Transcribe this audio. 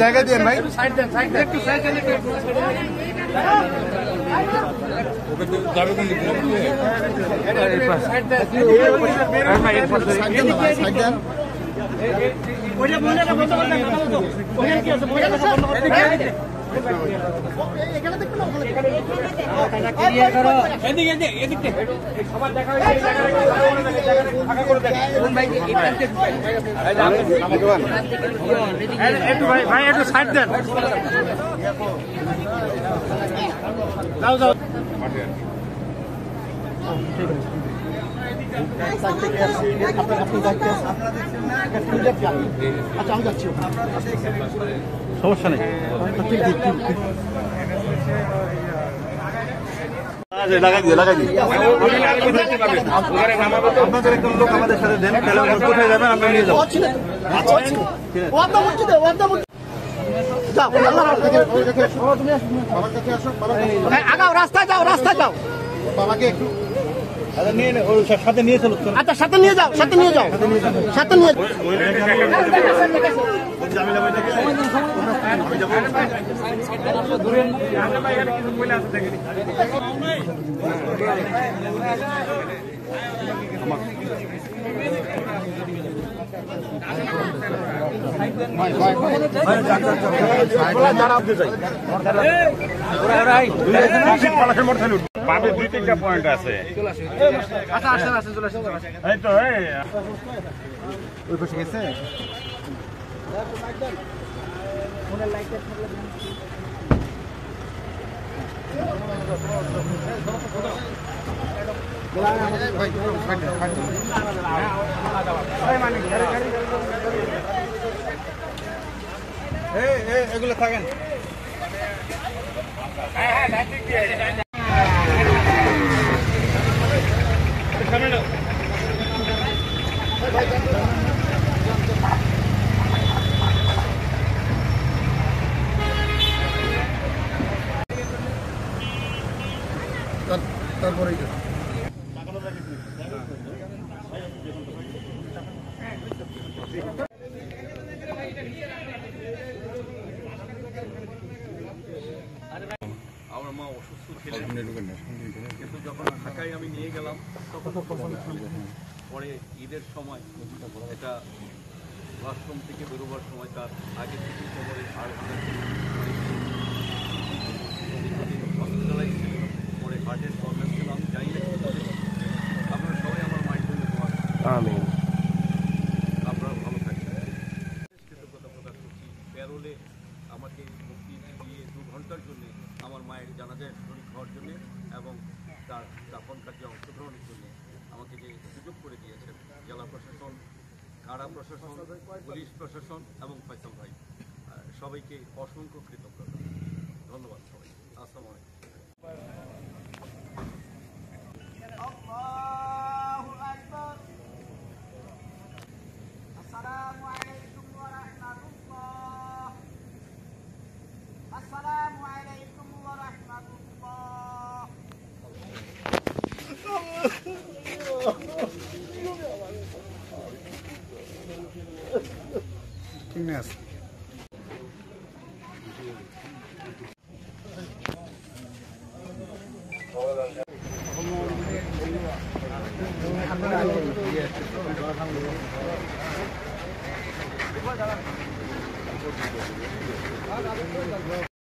জায়গা দিয়ে ভাই ভাই একটু সাইড দেন যাও যাও আচ্ছা আমি যাচ্ছি সমস্যা নেই আপনাদের একজন লোক আমাদের সাথে দেন কোথায় যাবেন আমরা নিয়ে যাবো আগাও রাস্তায় যাও রাস্তায় যাও বাবাকে একটু সাথে নিয়ে চলো আচ্ছা সাথে নিয়ে যাও সাথে নিয়ে যাও সাথে নিয়ে পাবে দুই তিনটা পয়েন্ট আছে এই তো ওই বসে গেছে এগুলো থাকেন তারপরে আমার মা অসুস্থ ছিলেন, কিন্তু যখন ঢাকায় আমি নিয়ে গেলাম তখন পরে ঈদের সময় এটা ওয়াশরুম থেকে বেরোবার সময় তার আগে থেকে খবরে হসপিটালাইজ ছিল, পরে হার্টের প্রবলেম ছিল। আমি যাই না, আপনারা সবাই আমার মায়ের জন্য দোয়া করবেন। আপনারা ভালো থাকবেন। কৃতজ্ঞতা প্রকাশ করছি প্যারোলে আমাকে মুক্তি দিয়ে 2 ঘন্টার জন্য আমার মায়ের জানাজায় শরীক হওয়ার জন্য এবং তার দাফন কার্যে অংশগ্রহণের জন্য আমাকে যে সুযোগ করে দিয়েছেন জেলা প্রশাসন, কারা প্রশাসন, পুলিশ প্রশাসন এবং ফয়সাল ভাই, সবাইকে অসংখ্য কৃতজ্ঞতা। ধন্যবাদ সবাই। আসসালামু আলাইকুম। Yes.